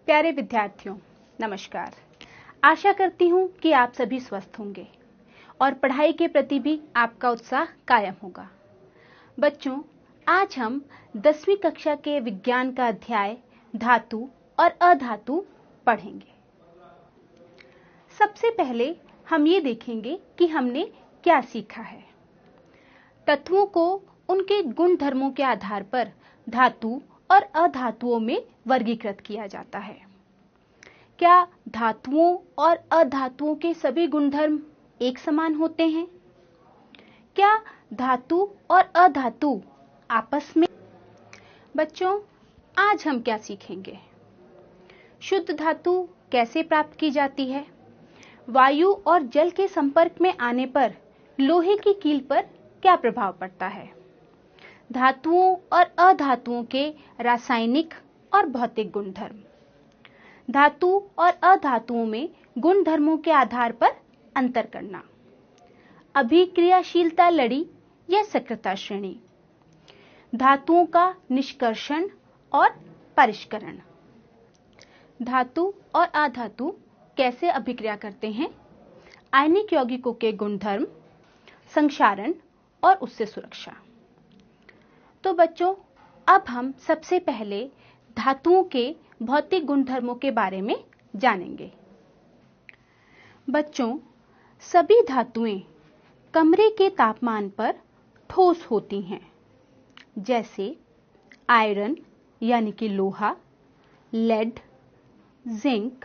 प्यारे विद्यार्थियों, नमस्कार। आशा करती हूँ कि आप सभी स्वस्थ होंगे और पढ़ाई के प्रति भी आपका उत्साह कायम होगा। बच्चों, आज हम 10वीं कक्षा के विज्ञान का अध्याय धातु और अधातु पढ़ेंगे। सबसे पहले हम ये देखेंगे कि हमने क्या सीखा है। तत्वों को उनके गुण धर्मों के आधार पर धातु और अधातुओं में वर्गीकृत किया जाता है। क्या धातुओं और अधातुओं के सभी गुणधर्म एक समान होते हैं? क्या धातु और अधातु आपस में? बच्चों, आज हम क्या सीखेंगे? शुद्ध धातु कैसे प्राप्त की जाती है? वायु और जल के संपर्क में आने पर लोहे की कील पर क्या प्रभाव पड़ता है? धातुओं और अधातुओं के रासायनिक और भौतिक गुणधर्म। धातु और अधातुओं में गुणधर्मों के आधार पर अंतर करना। अभिक्रियाशीलता लड़ी या सक्रियता श्रेणी। धातुओं का निष्कर्षण और परिष्करण। धातु और अधातु कैसे अभिक्रिया करते हैं? आयनिक यौगिकों के गुणधर्म, संक्षारण और उससे सुरक्षा। तो बच्चों, अब हम सबसे पहले धातुओं के भौतिक गुणधर्मों के बारे में जानेंगे। बच्चों, सभी धातुएं कमरे के तापमान पर ठोस होती हैं, जैसे आयरन यानी कि लोहा, लेड, जिंक,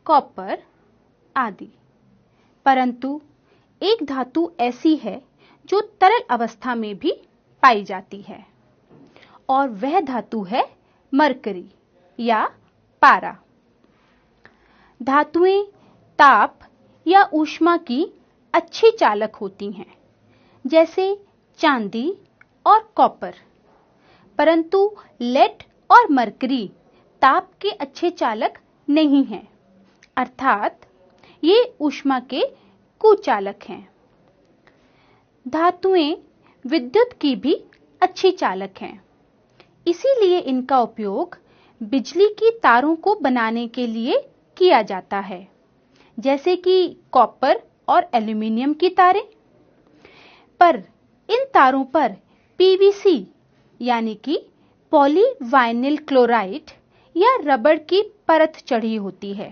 कॉपर आदि। परंतु एक धातु ऐसी है जो तरल अवस्था में भी पाई जाती है और वह धातु है मरकरी या पारा। धातुएं ताप या ऊष्मा की अच्छी चालक होती हैं, जैसे चांदी और कॉपर। परंतु लेड और मरकरी ताप के अच्छे चालक नहीं हैं, अर्थात ये ऊष्मा के कुचालक हैं। धातुएं विद्युत की भी अच्छी चालक हैं, इसीलिए इनका उपयोग बिजली की तारों को बनाने के लिए किया जाता है, जैसे कि कॉपर और एल्यूमीनियम की तारें। पर इन तारों पर पीवीसी यानी कि पॉलीवाइनिल क्लोराइड या रबड़ की परत चढ़ी होती है,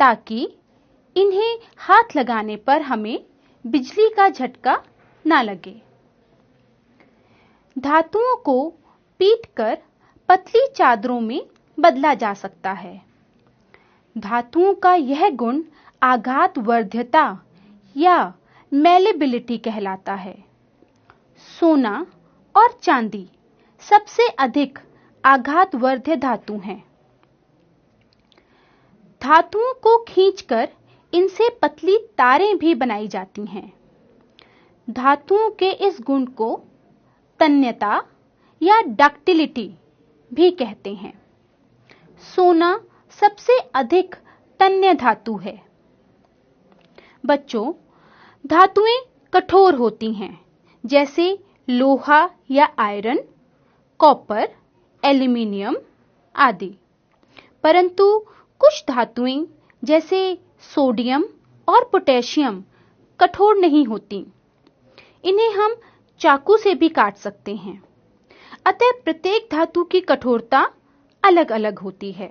ताकि इन्हें हाथ लगाने पर हमें बिजली का झटका ना लगे। धातुओं को पीटकर पतली चादरों में बदला जा सकता है। धातुओं का यह गुण आघात वर्ध्यता या मेलेबिलिटी कहलाता है। सोना और चांदी सबसे अधिक आघात वर्ध्य धातु हैं। धातुओं को खींचकर इनसे पतली तारें भी बनाई जाती हैं। धातुओं के इस गुण को तन्यता या डक्टिलिटी भी कहते हैं। सोना सबसे अधिक तन्य धातु है। बच्चों, धातुएं कठोर होती हैं, जैसे लोहा या आयरन, कॉपर, एल्यूमीनियम आदि। परंतु कुछ धातुएं जैसे सोडियम और पोटेशियम कठोर नहीं होती। इन्हें हम चाकू से भी काट सकते हैं। अतः प्रत्येक धातु की कठोरता अलग अलग होती है।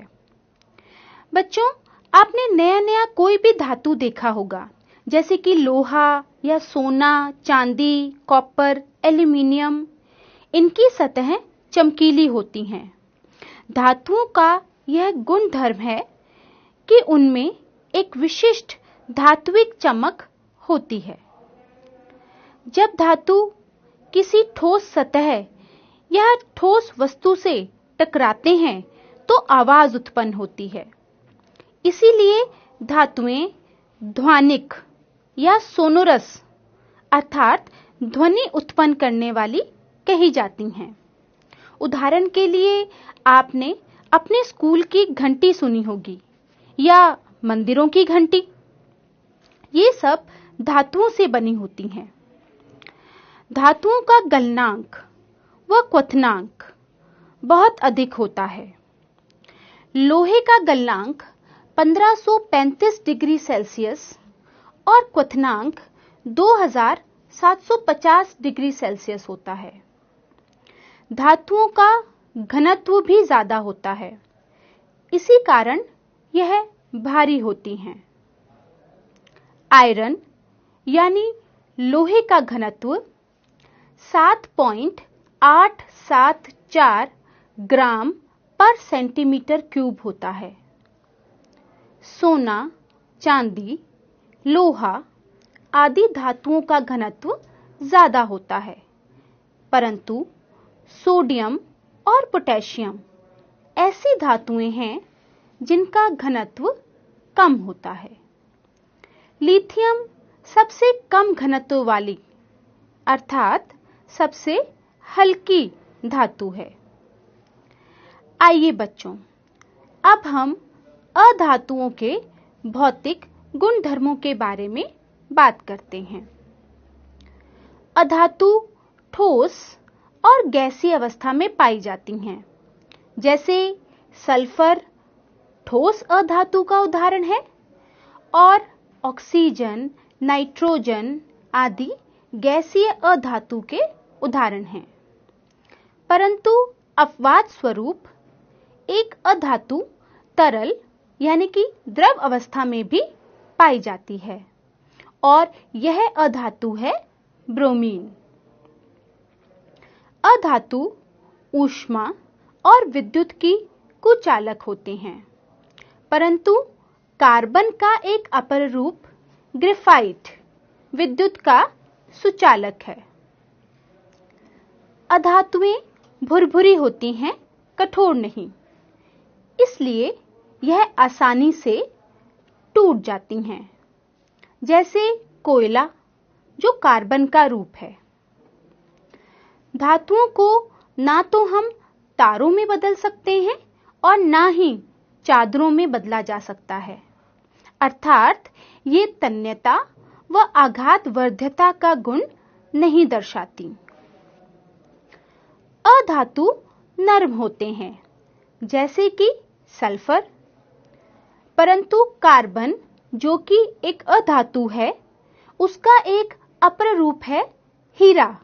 बच्चों, आपने नया नया कोई भी धातु देखा होगा, जैसे कि लोहा या सोना, चांदी, कॉपर, एल्यूमीनियम। इनकी सतहें चमकीली होती हैं। धातुओं का यह गुण धर्म है कि उनमें एक विशिष्ट धात्विक चमक होती है। जब धातु किसी ठोस सतह या ठोस वस्तु से टकराते हैं तो आवाज उत्पन्न होती है। इसीलिए धातुएं ध्वनिक या सोनोरस अर्थात ध्वनि उत्पन्न करने वाली कही जाती हैं। उदाहरण के लिए आपने अपने स्कूल की घंटी सुनी होगी या मंदिरों की घंटी। ये सब धातुओं से बनी होती हैं। धातुओं का गलनांक व क्वथनांक बहुत अधिक होता है। लोहे का गलनांक 1535 डिग्री सेल्सियस और क्वथनांक 2750 डिग्री सेल्सियस होता है। धातुओं का घनत्व भी ज्यादा होता है, इसी कारण यह भारी होती हैं। आयरन यानी लोहे का घनत्व 7.874 ग्राम पर सेंटीमीटर क्यूब होता है। सोना, चांदी, लोहा आदि धातुओं का घनत्व ज्यादा होता है, परंतु सोडियम और पोटेशियम ऐसी धातुएं हैं जिनका घनत्व कम होता है। लिथियम सबसे कम घनत्व वाली अर्थात सबसे हल्की धातु है। आइए बच्चों, अब हम अधातुओं के भौतिक गुणधर्मों के बारे में बात करते हैं। अधातु ठोस और गैसीय अवस्था में पाई जाती हैं। जैसे सल्फर ठोस अधातु का उदाहरण है और ऑक्सीजन, नाइट्रोजन आदि गैसीय अधातु के उदाहरण हैं। परंतु अपवाद स्वरूप एक अधातु तरल यानी कि द्रव अवस्था में भी पाई जाती है और यह अधातु है ब्रोमीन। अधातु ऊष्मा और विद्युत की कुचालक होते हैं, परंतु कार्बन का एक अपर रूप ग्रेफाइट विद्युत का सुचालक है। अधातुएं भुरभुरी होती हैं, कठोर नहीं, इसलिए यह आसानी से टूट जाती हैं। जैसे कोयला जो कार्बन का रूप है। धातुओं को ना तो हम तारों में बदल सकते हैं और ना ही चादरों में बदला जा सकता है, अर्थात ये तन्यता व आघात वर्ध्यता का गुण नहीं दर्शाती। अधातु नर्म होते हैं, जैसे कि सल्फर, परंतु कार्बन जो कि एक अधातु है, उसका एक अपर रूप है हीरा,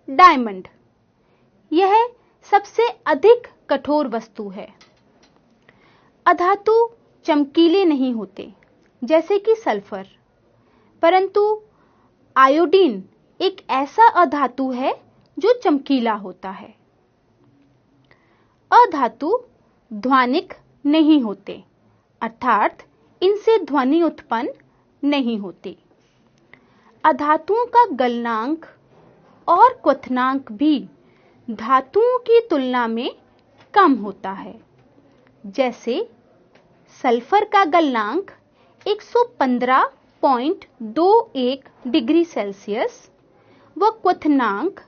डायमंड। यह सबसे अधिक कठोर वस्तु है। अधातु चमकीले नहीं होते, जैसे कि सल्फर, परंतु आयोडीन एक ऐसा अधातु है जो चमकीला होता है। अधातु ध्वनिक नहीं होते, अर्थात इनसे ध्वनि उत्पन्न नहीं होती। अधातुओं का गलनांक और क्वथनांक भी धातुओं की तुलना में कम होता है। जैसे सल्फर का गलनांक 115.21 डिग्री सेल्सियस व क्वथनांक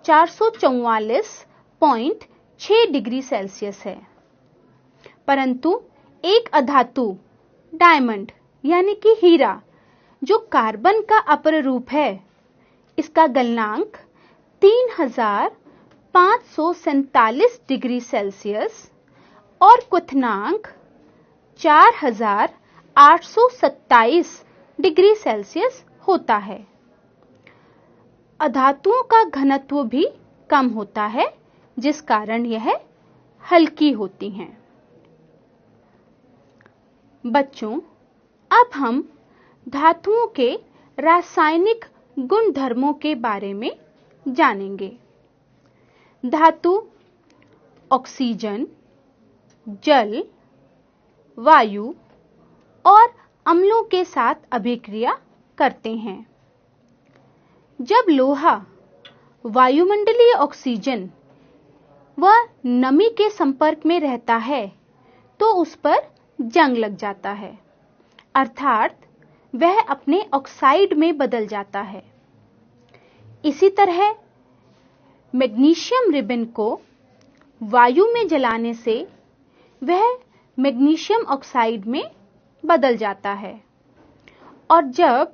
444.6 डिग्री सेल्सियस है, परंतु एक अधातु डायमंड यानी कि हीरा जो कार्बन का अपर रूप है, इसका गलनांक 3547 डिग्री सेल्सियस और क्वथनांक 4827 डिग्री सेल्सियस होता है। अधातुओं का घनत्व भी कम होता है, जिस कारण यह हल्की होती हैं। बच्चों, अब हम धातुओं के रासायनिक गुणधर्मों के बारे में जानेंगे। धातु ऑक्सीजन, जल, वायु और अम्लों के साथ अभिक्रिया करते हैं। जब लोहा वायुमंडलीय ऑक्सीजन व नमी के संपर्क में रहता है तो उस पर जंग लग जाता है, अर्थात वह अपने ऑक्साइड में बदल जाता है। इसी तरह मैग्नीशियम रिबन को वायु में जलाने से वह मैग्नीशियम ऑक्साइड में बदल जाता है और जब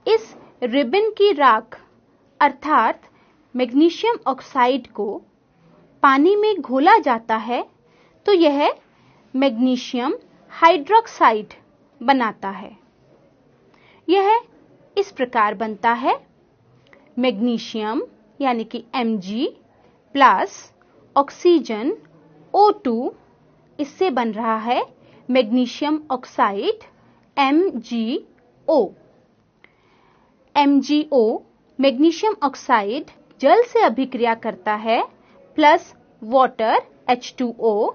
इस रिबन की राख अर्थात मैग्नीशियम ऑक्साइड को पानी में घोला जाता है तो यह मैग्नीशियम हाइड्रोक्साइड बनाता है। यह इस प्रकार बनता है, मैग्नीशियम यानी कि Mg प्लस ऑक्सीजन O2, इससे बन रहा है magnesium oxide MgO। MgO magnesium oxide जल से अभिक्रिया करता है प्लस वाटर H2O,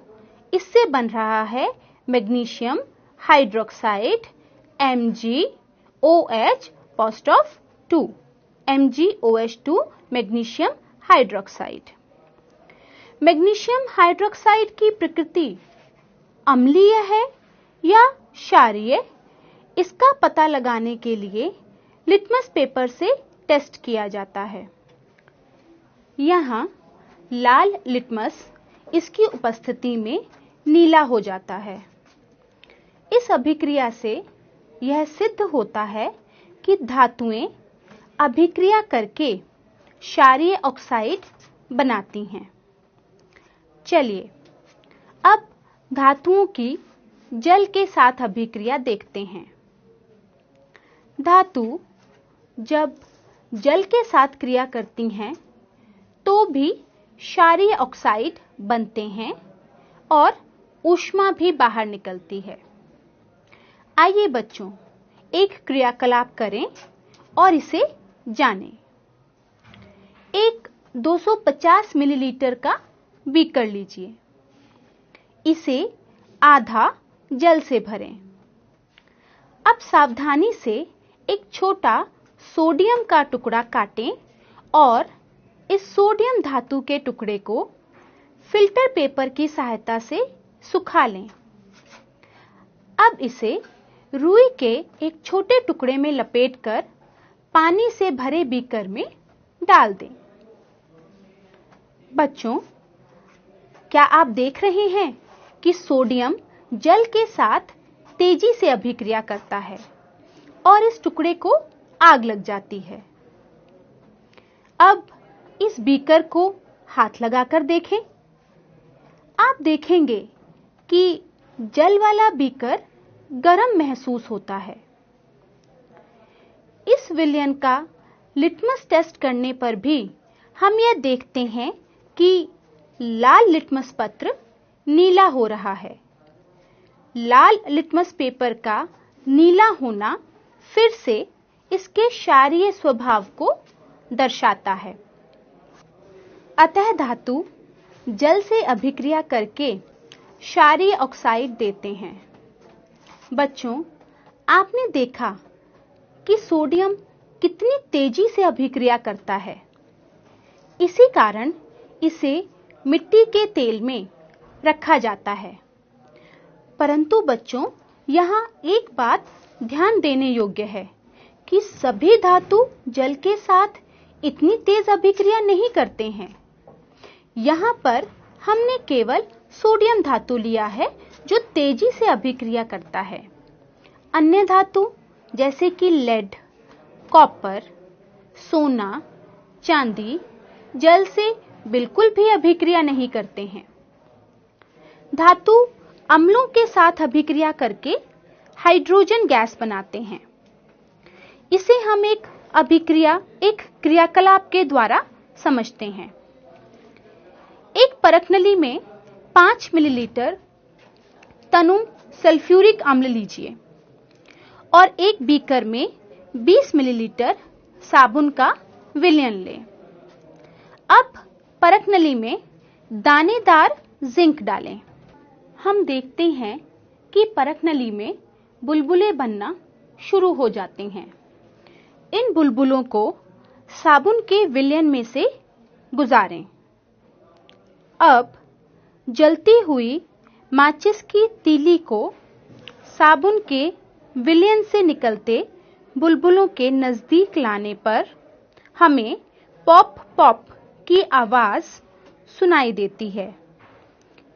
इससे बन रहा है magnesium hydroxide MgOH positive 2, MgOH2 magnesium hydroxide. Magnesium hydroxide की प्रकृति अम्लीय है या क्षारीय, इसका पता लगाने के लिए लिटमस पेपर से टेस्ट किया जाता है। यहाँ लाल लिटमस इसकी उपस्थिति में नीला हो जाता है। इस अभिक्रिया से यह सिद्ध होता है कि धातुएं अभिक्रिया करके क्षारीय ऑक्साइड बनाती हैं। चलिए अब धातुओं की जल के साथ अभिक्रिया देखते हैं। धातु जब जल के साथ क्रिया करती हैं तो भी क्षारीय ऑक्साइड बनते हैं और ऊष्मा भी बाहर निकलती है। आइए बच्चों, एक क्रियाकलाप करें और इसे जानें। एक 250 मिलीलीटर का बीकर लीजिए, इसे आधा जल से भरें। अब सावधानी से एक छोटा सोडियम का टुकड़ा काटें और इस सोडियम धातु के टुकड़े को फिल्टर पेपर की सहायता से सुखा लें। अब इसे रुई के एक छोटे टुकड़े में लपेटकर पानी से भरे बीकर में डाल दें। बच्चों, क्या आप देख रहे हैं कि सोडियम जल के साथ तेजी से अभिक्रिया करता है और इस टुकड़े को आग लग जाती है। अब इस बीकर को हाथ लगाकर देखें। आप देखेंगे कि जल वाला बीकर गर्म महसूस होता है। इस विलयन का लिटमस टेस्ट करने पर भी हम यह देखते हैं कि लाल लिटमस पत्र नीला हो रहा है। लाल लिटमस पेपर का नीला होना फिर से इसके क्षारीय स्वभाव को दर्शाता है। अतः धातु जल से अभिक्रिया करके क्षारीय ऑक्साइड देते हैं। बच्चों, आपने देखा कि सोडियम कितनी तेजी से अभिक्रिया करता है। इसी कारण इसे मिट्टी के तेल में रखा जाता है। परंतु बच्चों, यहाँ एक बात ध्यान देने योग्य है कि सभी धातु जल के साथ इतनी तेज अभिक्रिया नहीं करते हैं। यहाँ पर हमने केवल सोडियम धातु लिया है जो तेजी से अभिक्रिया करता है। अन्य धातु जैसे कि लेड, कॉपर, सोना, चांदी जल से बिल्कुल भी अभिक्रिया नहीं करते हैं। धातु अम्लों के साथ अभिक्रिया करके हाइड्रोजन गैस बनाते हैं। इसे हम एक क्रियाकलाप के द्वारा समझते हैं। एक परखनली में 5 मिलीलीटर तनु सल्फ्यूरिक अम्ल लीजिए और एक बीकर में 20 मिलीलीटर साबुन का विलयन लें। अब परखनली में दानेदार जिंक डालें। हम देखते हैं कि परखनली में बुलबुले बनना शुरू हो जाते हैं। इन बुलबुलों को साबुन के विलयन में से गुजारें। अब जलती हुई माचिस की तीली को साबुन के विलयन से निकलते बुलबुलों के नजदीक लाने पर हमें पॉप पॉप की आवाज सुनाई देती है।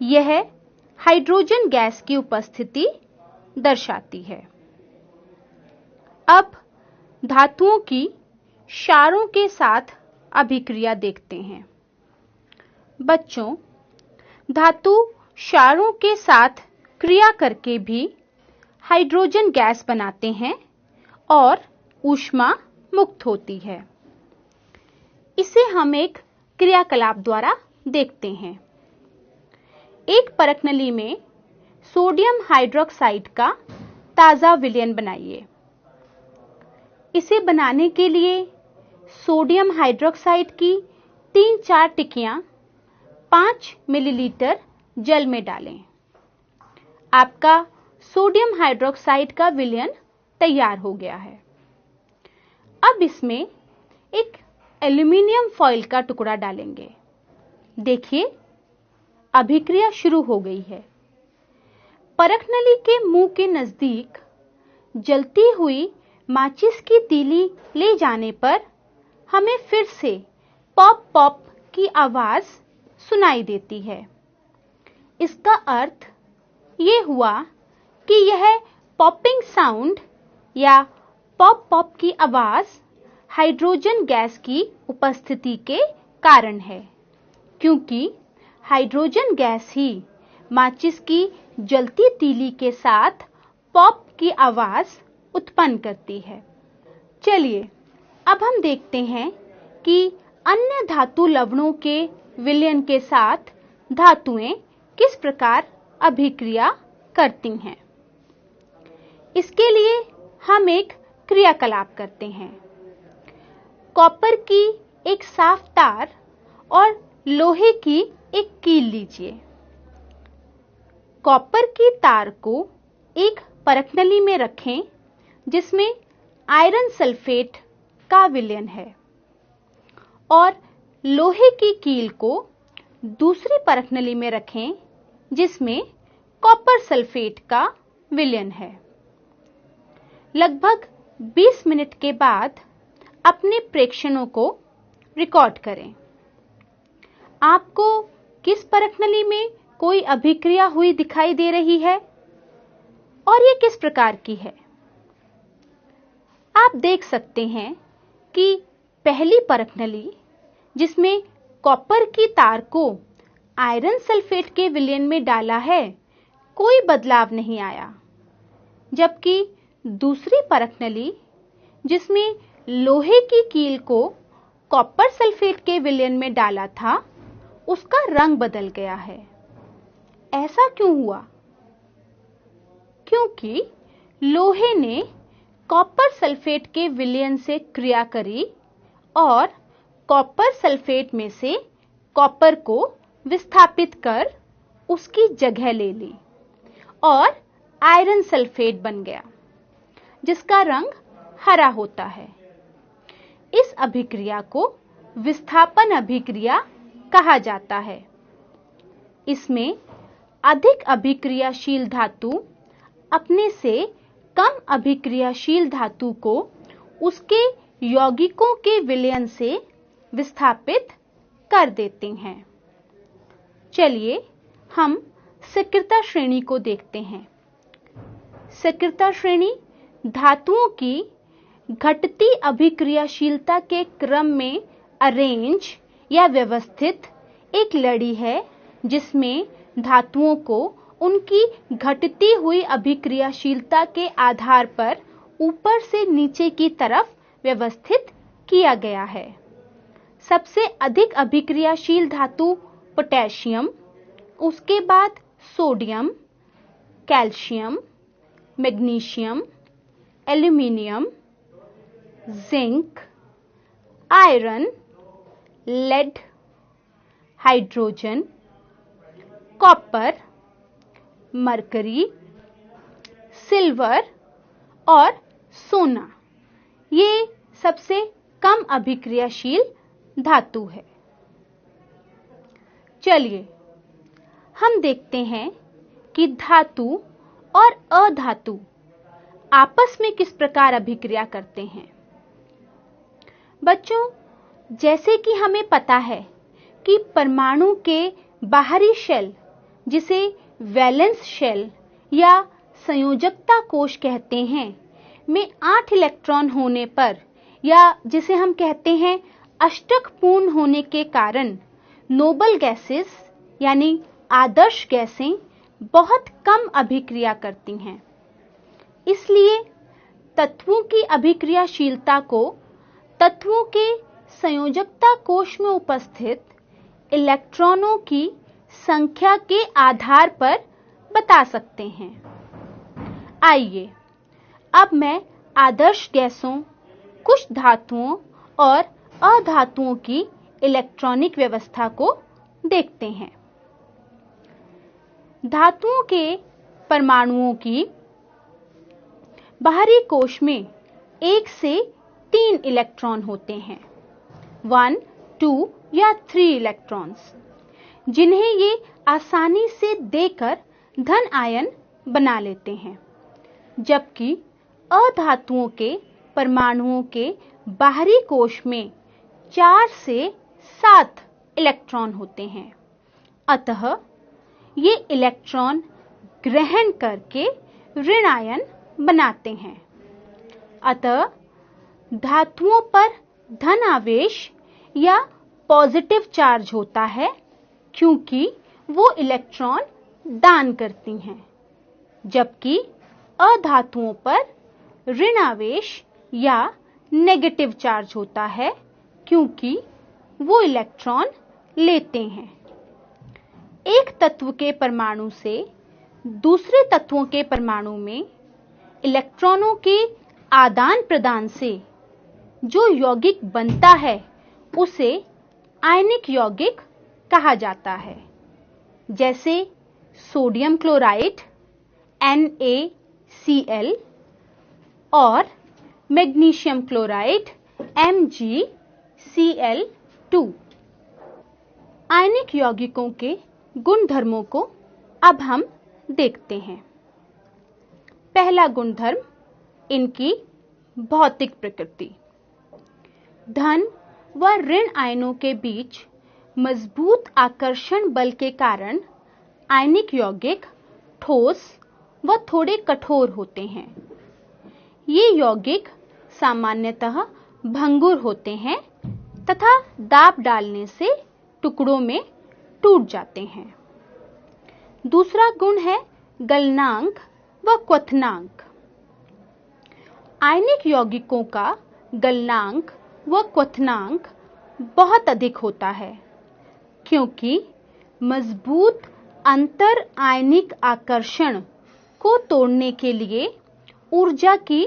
यह हाइड्रोजन गैस की उपस्थिति दर्शाती है। अब धातुओं की क्षारों के साथ अभिक्रिया देखते हैं। बच्चों, धातु क्षारों के साथ क्रिया करके भी हाइड्रोजन गैस बनाते हैं और ऊष्मा मुक्त होती है। इसे हम एक क्रियाकलाप द्वारा देखते हैं। एक परखनली में सोडियम हाइड्रोक्साइड का ताज़ा विलयन बनाइए। इसे बनाने के लिए सोडियम हाइड्रोक्साइड की 3-4 टिक्कियां 5 मिलीलीटर जल में डालें। आपका सोडियम हाइड्रोक्साइड का विलयन तैयार हो गया है। अब इसमें एक एल्यूमीनियम फॉयल का टुकड़ा डालेंगे। देखिए, अभिक्रिया शुरू हो गई है। परखनली के मुंह के नजदीक जलती हुई माचिस की तीली ले जाने पर हमें फिर से पॉप पॉप की आवाज सुनाई देती है। इसका अर्थ ये हुआ कि यह पॉपिंग साउंड या पॉप पॉप की आवाज हाइड्रोजन गैस की उपस्थिति के कारण है, क्योंकि हाइड्रोजन गैस ही माचिस की जलती तीली के साथ पॉप की आवाज उत्पन्न करती है। चलिए, अब हम देखते हैं कि अन्य धातु लवणों के विलयन के साथ धातुएं किस प्रकार अभिक्रिया करती हैं। इसके लिए हम एक क्रियाकलाप करते हैं। कॉपर की एक साफ तार और लोहे की एक कील लीजिए। कॉपर की तार को एक परखनली में रखें जिसमें आयरन सल्फेट का विलयन है, और लोहे की कील को दूसरी परखनली में रखें जिसमें कॉपर सल्फेट का विलयन है। लगभग 20 मिनट के बाद अपने प्रेक्षणों को रिकॉर्ड करें। आपको किस परखनली में कोई अभिक्रिया हुई दिखाई दे रही है और ये किस प्रकार की है? आप देख सकते हैं कि पहली परखनली, जिसमें कॉपर की तार को आयरन सल्फेट के विलयन में डाला है, कोई बदलाव नहीं आया, जबकि दूसरी परखनली, जिसमें लोहे की कील को कॉपर सल्फेट के विलयन में डाला था, उसका रंग बदल गया है। ऐसा क्यों हुआ? क्योंकि लोहे ने कॉपर सल्फेट के विलयन से क्रिया करी और कॉपर सल्फेट में से कॉपर को विस्थापित कर उसकी जगह ले ली और आयरन सल्फेट बन गया, जिसका रंग हरा होता है। इस अभिक्रिया को विस्थापन अभिक्रिया कहा जाता है। इसमें अधिक अभिक्रियाशील धातु अपने से कम अभिक्रियाशील धातु को उसके यौगिकों के विलयन से विस्थापित कर देते हैं। चलिए, हम सक्रियता श्रेणी को देखते हैं। सक्रियता श्रेणी धातुओं की घटती अभिक्रियाशीलता के क्रम में अरेंज या व्यवस्थित एक लड़ी है, जिसमें धातुओं को उनकी घटती हुई अभिक्रियाशीलता के आधार पर ऊपर से नीचे की तरफ व्यवस्थित किया गया है। सबसे अधिक अभिक्रियाशील धातु पोटेशियम, उसके बाद sodium, calcium, magnesium, aluminium, zinc, iron, lead, hydrogen, copper, mercury, silver और सोना, ये सबसे कम अभिक्रियाशील धातु है। चलिए, हम देखते हैं कि धातु और अधातु आपस में किस प्रकार अभिक्रिया करते हैं। बच्चों, जैसे कि हमें पता है कि परमाणु के बाहरी शेल, जिसे वैलेंस शेल या संयोजकता कोश कहते हैं, में 8 इलेक्ट्रॉन होने पर, या जिसे हम कहते हैं अष्टक पूर्ण होने के कारण, नोबल गैसेस यानी आदर्श गैसें बहुत कम अभिक्रिया करती हैं। इसलिए तत्वों की अभिक्रियाशीलता को तत्वों के संयोजकता कोश में उपस्थित इलेक्ट्रॉनों की संख्या के आधार पर बता सकते हैं। आइए अब मैं आदर्श गैसों, कुछ धातुओं और अधातुओं की इलेक्ट्रॉनिक व्यवस्था को देखते हैं। धातुओं के परमाणुओं की बाहरी कोश में 1 से 3 इलेक्ट्रॉन होते हैं, 1, 2 या 3 इलेक्ट्रॉन्स, जिन्हें ये आसानी से देकर धन आयन बना लेते हैं। जबकि अधातुओं के परमाणुओं के बाहरी कोश में 4 से 7 इलेक्ट्रॉन होते हैं। अतः ये इलेक्ट्रॉन ग्रहण करके ऋण आयन बनाते हैं। अतः धातुओं पर धन आवेश या पॉजिटिव चार्ज होता है क्योंकि वो इलेक्ट्रॉन दान करती हैं, जबकि अधातुओं पर ऋण आवेश या नेगेटिव चार्ज होता है क्योंकि वो इलेक्ट्रॉन लेते हैं। एक तत्व के परमाणु से दूसरे तत्वों के परमाणु में इलेक्ट्रॉनों के आदान प्रदान से जो यौगिक बनता है उसे आयनिक यौगिक कहा जाता है। जैसे सोडियम क्लोराइड NaCl और मैग्नीशियम क्लोराइड MgCl2। आयनिक यौगिकों के गुणधर्मों को अब हम देखते हैं। पहला गुणधर्म, इनकी भौतिक प्रकृति। धन व ऋण आयनों के बीच मजबूत आकर्षण बल के कारण आयनिक यौगिक ठोस व थोड़े कठोर होते हैं। ये यौगिक सामान्यतः भंगुर होते हैं तथा दाब डालने से टुकड़ों में टूट जाते हैं। दूसरा गुण है गलनांक व क्वथनांक। आयनिक यौगिकों का गलनांक व क्वथनांक बहुत अधिक होता है क्योंकि मजबूत अंतर आयनिक आकर्षण को तोड़ने के लिए ऊर्जा की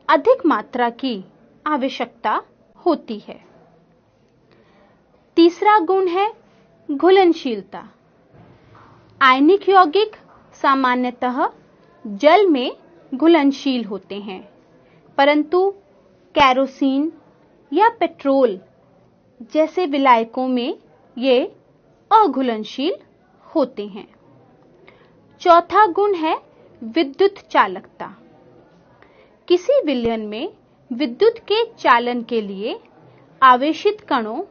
अधिक मात्रा की आवश्यकता होती है। तीसरा गुण है घुलनशीलता। आयनिक यौगिक सामान्यतः जल में घुलनशील होते हैं, परंतु केरोसिन या पेट्रोल जैसे विलायकों में ये अघुलनशील होते हैं। चौथा गुण है विद्युत चालकता। किसी विलयन में विद्युत के चालन के लिए आवेशित कणों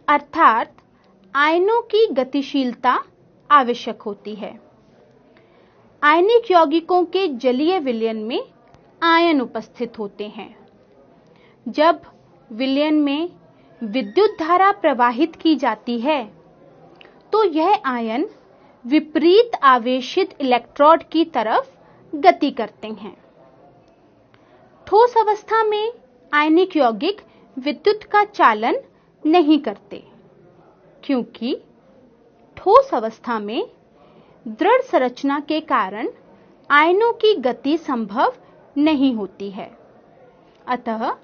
अर्थात आयनों की गतिशीलता आवश्यक होती है। आयनिक यौगिकों के जलीय विलयन में आयन उपस्थित होते हैं। जब विलयन में विद्युत धारा प्रवाहित की जाती है तो यह आयन विपरीत आवेशित इलेक्ट्रोड की तरफ गति करते हैं। ठोस अवस्था में आयनिक यौगिक विद्युत का चालन नहीं करते क्योंकि ठोस अवस्था में दृढ़ संरचना के कारण आयनों की गति संभव नहीं होती है। अतः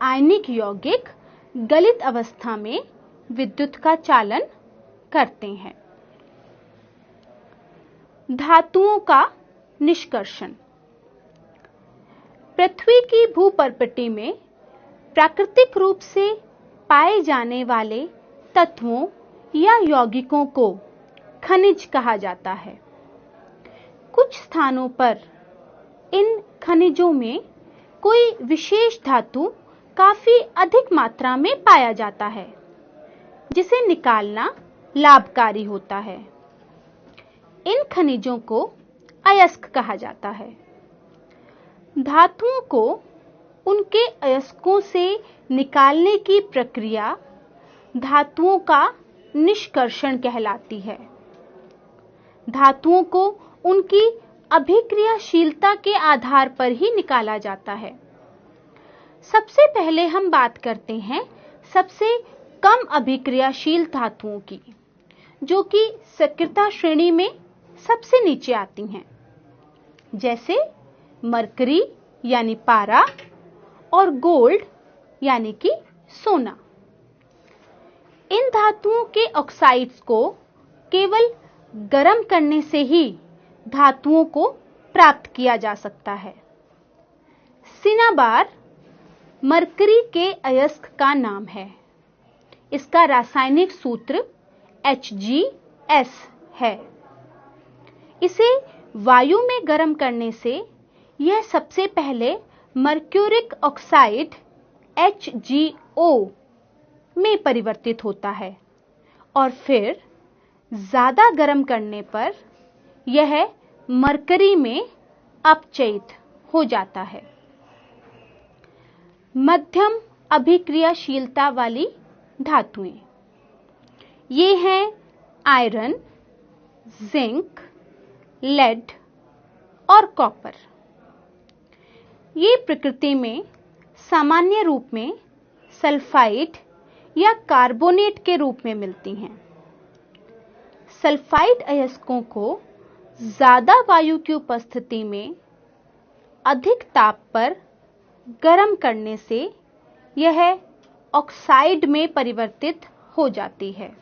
आयनिक यौगिक गलित अवस्था में विद्युत का चालन करते हैं। धातुओं का निष्कर्षण। पृथ्वी की भूपर्पटी में प्राकृतिक रूप से पाए जाने वाले तत्वों या यौगिकों को खनिज कहा जाता है। कुछ स्थानों पर इन खनिजों में कोई विशेष धातु काफी अधिक मात्रा में पाया जाता है, जिसे निकालना लाभकारी होता है। इन खनिजों को अयस्क कहा जाता है। धातुओं को उनके अयस्कों से निकालने की प्रक्रिया धातुओं का निष्कर्षण कहलाती है। धातुओं को उनकी अभिक्रियाशीलता के आधार पर ही निकाला जाता है। सबसे पहले हम बात करते हैं सबसे कम अभिक्रियाशील धातुओं की, जो कि सक्रियता श्रेणी में सबसे नीचे आती हैं, जैसे मरकरी यानी पारा और गोल्ड यानी कि सोना। इन धातुओं के ऑक्साइड्स को केवल गर्म करने से ही धातुओं को प्राप्त किया जा सकता है। सिनाबार मरकरी के अयस्क का नाम है। इसका रासायनिक सूत्र Hgs है। इसे वायु में गर्म करने से यह सबसे पहले मर्क्यूरिक ऑक्साइड HgO में परिवर्तित होता है और फिर ज्यादा गर्म करने पर यह मरकरी में अपचयित हो जाता है। मध्यम अभिक्रियाशीलता वाली धातुएं ये हैं आयरन, जिंक, लेड और कॉपर। ये प्रकृति में सामान्य रूप में सल्फाइड या कार्बोनेट के रूप में मिलती हैं। सल्फाइड अयस्कों को ज्यादा वायु की उपस्थिति में अधिक ताप पर गर्म करने से यह ऑक्साइड में परिवर्तित हो जाती है।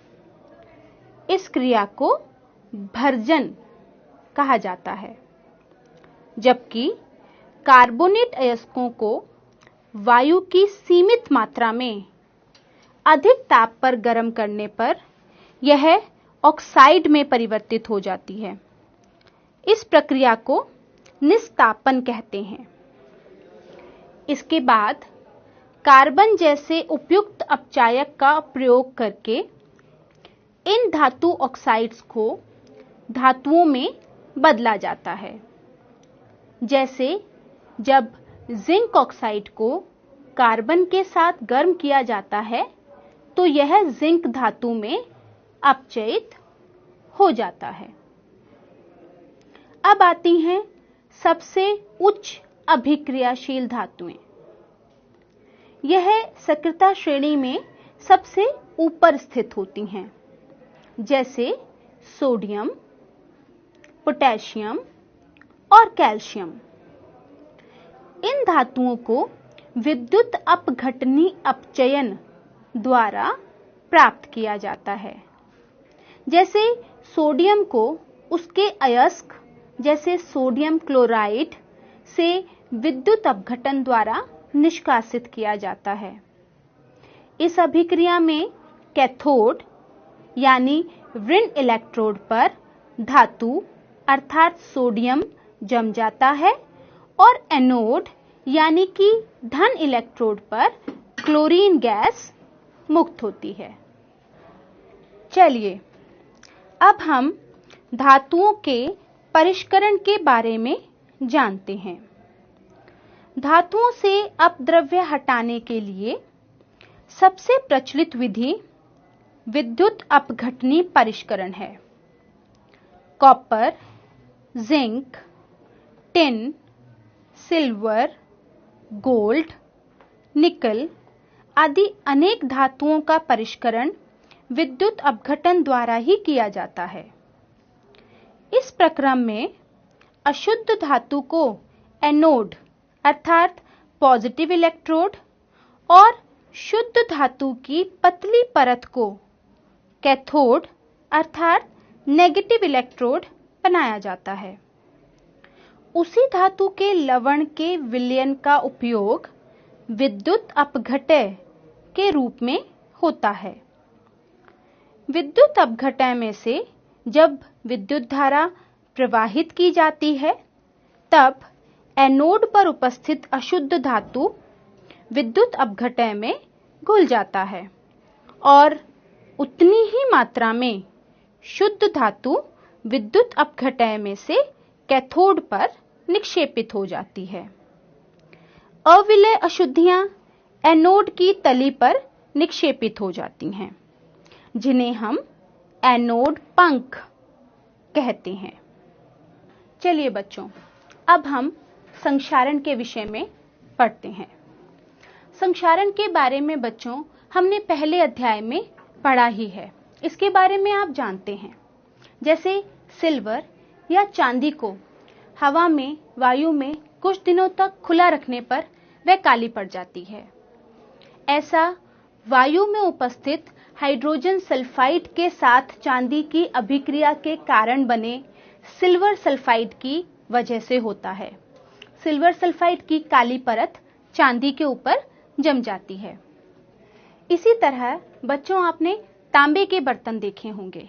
इस क्रिया को भर्जन कहा जाता है। जबकि कार्बोनेट अयस्कों को वायु की सीमित मात्रा में अधिक ताप पर गर्म करने पर यह ऑक्साइड में परिवर्तित हो जाती है। इस प्रक्रिया को निस्तापन कहते हैं। इसके बाद कार्बन जैसे उपयुक्त अपचायक का प्रयोग करके इन धातु ऑक्साइड्स को धातुओं में बदला जाता है। जैसे जब जिंक ऑक्साइड को कार्बन के साथ गर्म किया जाता है तो यह जिंक धातु में अपचयित हो जाता है। अब आती हैं सबसे उच्च अभिक्रियाशील धातुएं। यह सक्रियता श्रेणी में सबसे ऊपर स्थित होती हैं, जैसे सोडियम, पोटेशियम और कैल्शियम। इन धातुओं को विद्युत अपघटनी अपचयन द्वारा प्राप्त किया जाता है। जैसे सोडियम को उसके अयस्क जैसे सोडियम क्लोराइड से विद्युत अपघटन द्वारा निष्कासित किया जाता है। इस अभिक्रिया में कैथोड यानी ऋण इलेक्ट्रोड पर धातु अर्थात सोडियम जम जाता है और एनोड यानी कि धन इलेक्ट्रोड पर क्लोरीन गैस मुक्त होती है। चलिए अब हम धातुओं के परिष्करण के बारे में जानते हैं। धातुओं से अपद्रव्य हटाने के लिए सबसे प्रचलित विधि विद्युत अपघटनी परिष्करण है। Copper, zinc, tin, silver, gold, निकल आदि अनेक धातुओं का परिष्करण विद्युत अपघटन द्वारा ही किया जाता है। इस प्रक्रम में अशुद्ध धातु को एनोड अर्थात पॉजिटिव इलेक्ट्रोड और शुद्ध धातु की पतली परत को कैथोड अर्थात नेगेटिव इलेक्ट्रोड बनाया जाता है। उसी धातु के लवण के विलयन का उपयोग विद्युत अपघटय के रूप में होता है। विद्युत अपघटय में से जब विद्युत धारा प्रवाहित की जाती है तब एनोड पर उपस्थित अशुद्ध धातु विद्युत अपघटय में घुल जाता है और उतनी ही मात्रा में शुद्ध धातु विद्युत अपघटय में से कैथोड पर निक्षेपित हो जाती है। अविलय अशुद्धियां एनोड की तली पर निक्षेपित हो जाती हैं, जिन्हें हम एनोड पंख कहते हैं। चलिए बच्चों, अब हम संक्षारण के विषय में पढ़ते हैं। संक्षारण के बारे में बच्चों हमने पहले अध्याय में पढ़ा ही है, इसके बारे में आप जानते हैं। जैसे सिल्वर या चांदी को हवा में, वायु में कुछ दिनों तक खुला रखने पर वह काली पड़ जाती है। ऐसा वायु में उपस्थित हाइड्रोजन सल्फाइड के साथ चांदी की अभिक्रिया के कारण बने सिल्वर सल्फाइड की वजह से होता है। सिल्वर सल्फाइड की काली परत चांदी के ऊपर जम जाती है। इसी तरह बच्चों आपने तांबे के बर्तन देखे होंगे।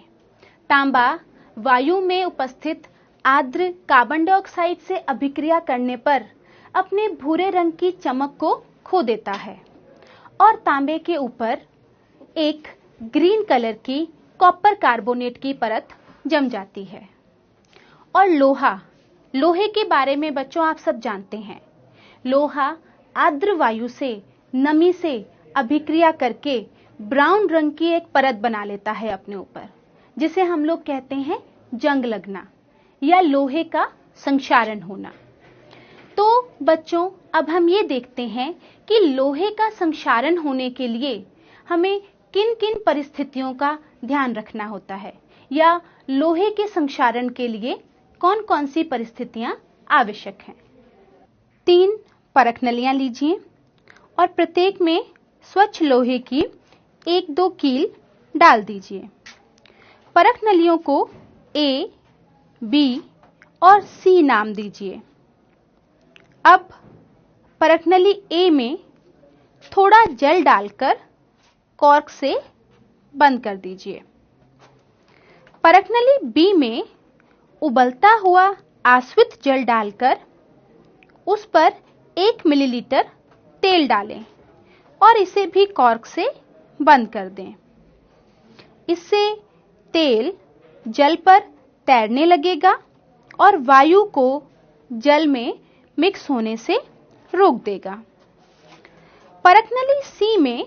तांबा वायु में उपस्थित आर्द्र कार्बन डाइऑक्साइड से अभिक्रिया करने पर अपने भूरे रंग की चमक को खो देता है और तांबे के ऊपर एक ग्रीन कलर की कॉपर कार्बोनेट की परत जम जाती है। और लोहे के बारे में बच्चों आप सब जानते हैं। लोहा आर्द्र वायु से, नमी से अभिक्रिया करके ब्राउन रंग की एक परत बना लेता है अपने ऊपर, जिसे हम लोग कहते हैं जंग लगना या लोहे का संक्षारण होना। तो बच्चों अब हम ये देखते हैं कि लोहे का संक्षारण होने के लिए हमें किन किन परिस्थितियों का ध्यान रखना होता है, या लोहे के संक्षारण के लिए कौन कौन सी परिस्थितियां आवश्यक हैं। 3 परख नलियां लीजिए और प्रत्येक में स्वच्छ लोहे की 1-2 कील डाल दीजिए। परख नलियों को A, B और C नाम दीजिए। अब परख नली A में थोड़ा जल डालकर कॉर्क से बंद कर दीजिए। परख नली B में उबलता हुआ आश्वित जल डालकर उस पर 1 मिलीलीटर तेल डालें और इसे भी कॉर्क से बंद कर दें। इससे तेल जल पर तैरने लगेगा और वायु को जल में मिक्स होने से रोक देगा। परख नली C में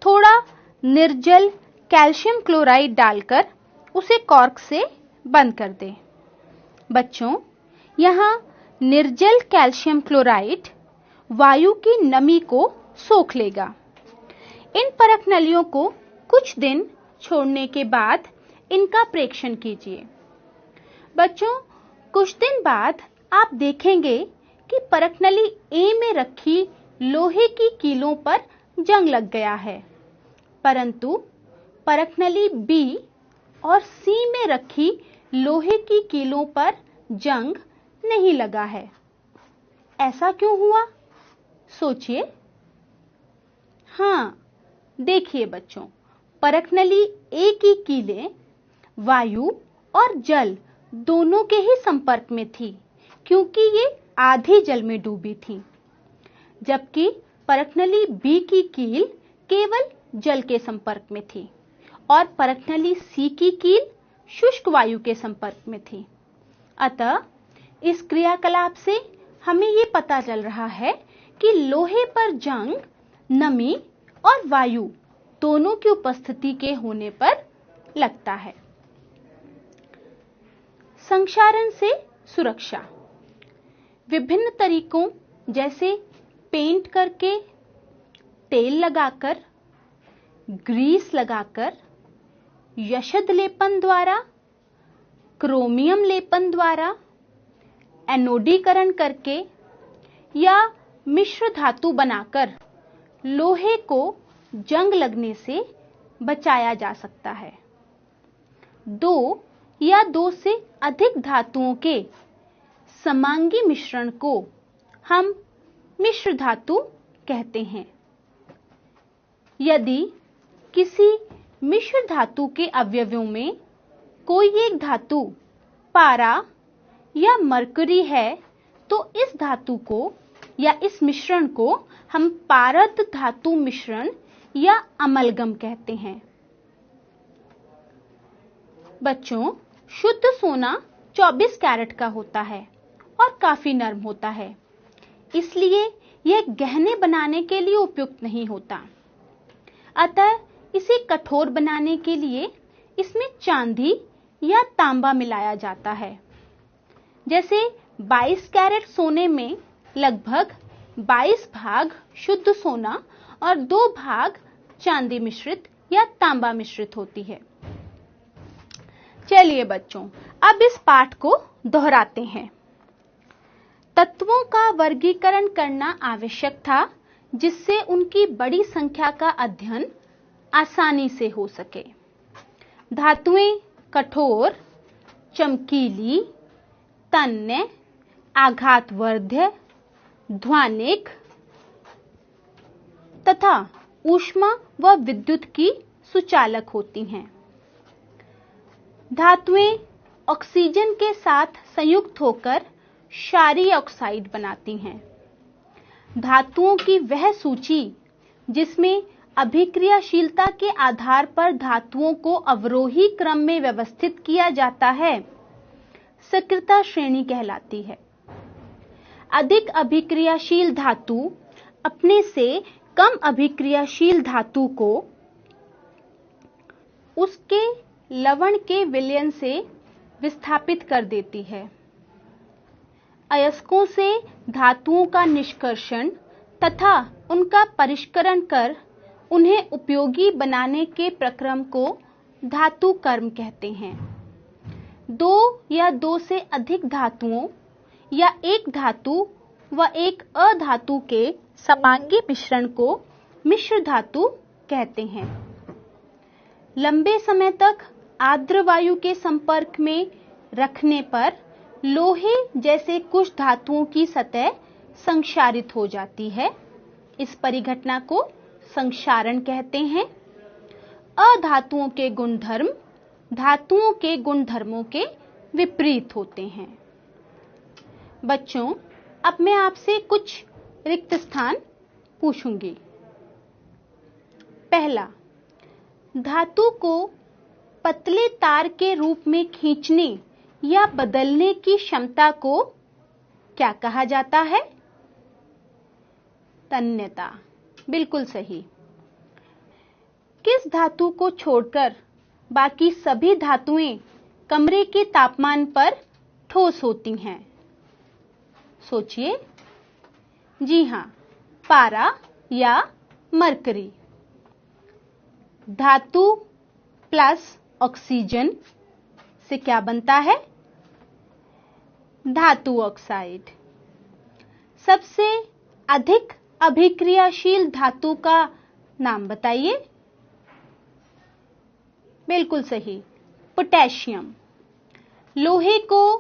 थोड़ा निर्जल कैल्शियम क्लोराइड डालकर उसे कॉर्क से बंद कर दें। बच्चों, यहाँ निर्जल कैल्शियम क्लोराइड वायु की नमी को सोख लेगा। इन परख नलियों को कुछ दिन छोड़ने के बाद इनका प्रेक्षण कीजिए। बच्चों, कुछ दिन बाद आप देखेंगे कि परख नली A में रखी लोहे की कीलों पर जंग लग गया है, परंतु परख नली B और C में रखी लोहे की कीलों पर जंग नहीं लगा है। ऐसा क्यों हुआ? सोचिए। हाँ, देखिए बच्चों, परख नली A की कीलें वायु और जल दोनों के ही संपर्क में थी, क्योंकि ये आधी जल में डूबी थी, जबकि परख नली B की कील केवल जल के संपर्क में थी और परख नली C की कील शुष्क वायु के संपर्क में थी। अतः इस क्रियाकलाप से हमें ये पता चल रहा है कि लोहे पर जंग नमी और वायु दोनों की उपस्थिति के होने पर लगता है। संक्षारण से सुरक्षा विभिन्न तरीकों जैसे पेंट करके, तेल लगाकर, ग्रीस लगाकर, यशद लेपन द्वारा, क्रोमियम लेपन द्वारा, एनोडीकरण करके या मिश्र धातु बनाकर लोहे को जंग लगने से बचाया जा सकता है। 2 या 2 से अधिक धातुओं के समांगी मिश्रण को हम मिश्र धातु कहते हैं। यदि किसी मिश्र धातु के अवयवों में कोई एक धातु पारा या मरकरी है, तो इस धातु को या इस मिश्रण को हम पारद धातु मिश्रण या अमलगम कहते हैं। बच्चों, शुद्ध सोना 24 कैरेट का होता है और काफी नरम होता है, इसलिए यह गहने बनाने के लिए उपयुक्त नहीं होता। अतः इसे कठोर बनाने के लिए इसमें चांदी या तांबा मिलाया जाता है। जैसे 22 कैरेट सोने में लगभग 22 भाग शुद्ध सोना और 2 भाग चांदी मिश्रित या तांबा मिश्रित होती है। चलिए बच्चों, अब इस पाठ को दोहराते हैं। तत्वों का वर्गीकरण करना आवश्यक था, जिससे उनकी बड़ी संख्या का अध्ययन आसानी से हो सके। धातुएं कठोर, चमकीली, तन्य, आघातवर्ध्य, ध्वनिक तथा ऊष्मा व विद्युत की सुचालक होती हैं। धातुएं ऑक्सीजन के साथ संयुक्त होकर क्षारीय ऑक्साइड बनाती हैं। धातुओं की वह सूची जिसमें अभिक्रियाशीलता के आधार पर धातुओं को अवरोही क्रम में व्यवस्थित किया जाता है, सक्रियता श्रेणी कहलाती है। अधिक अभिक्रियाशील धातु अपने से कम अभिक्रियाशील धातु को उसके लवण के विलयन से विस्थापित कर देती है। अयस्कों से धातुओं का निष्कर्षण तथा उनका परिष्करण कर उन्हें उपयोगी बनाने के प्रक्रम को धातु कर्म कहते हैं। 2 या 2 से अधिक धातुओं या एक धातु व एक अधातु के समांगी मिश्रण को मिश्र धातु कहते हैं। लंबे समय तक आर्द्र वायु के संपर्क में रखने पर लोहे जैसे कुछ धातुओं की सतह संक्षारित हो जाती है। इस परिघटना को संक्षारण कहते हैं। अधातुओं के गुणधर्म धातुओं के गुणधर्मों के विपरीत होते हैं। बच्चों, अब मैं आपसे कुछ रिक्त स्थान पूछूंगी। पहला, धातु को पतले तार के रूप में खींचने या बदलने की क्षमता को क्या कहा जाता है? तन्यता। बिल्कुल सही। किस धातु को छोड़कर बाकी सभी धातुएं कमरे के तापमान पर ठोस होती हैं? सोचिए। जी हां, पारा या मरकरी। धातु प्लस ऑक्सीजन से क्या बनता है? धातु ऑक्साइड। सबसे अधिक अभिक्रियाशील धातु का नाम बताइए। बिल्कुल सही, पोटेशियम। लोहे को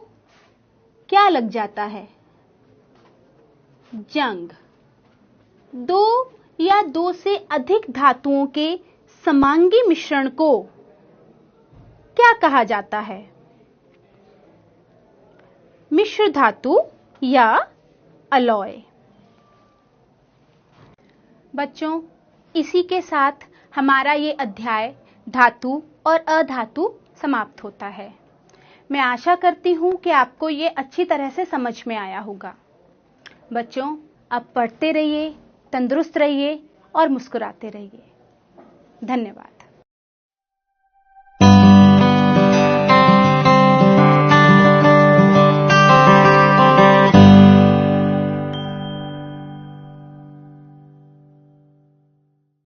क्या लग जाता है? जंग। 2 या 2 से अधिक धातुओं के समांगी मिश्रण को क्या कहा जाता है? मिश्र धातु या अलॉय। बच्चों, इसी के साथ हमारा ये अध्याय धातु और अधातु समाप्त होता है। मैं आशा करती हूं कि आपको ये अच्छी तरह से समझ में आया होगा। बच्चों, अब पढ़ते रहिए, तंदुरुस्त रहिए और मुस्कुराते रहिए। धन्यवाद।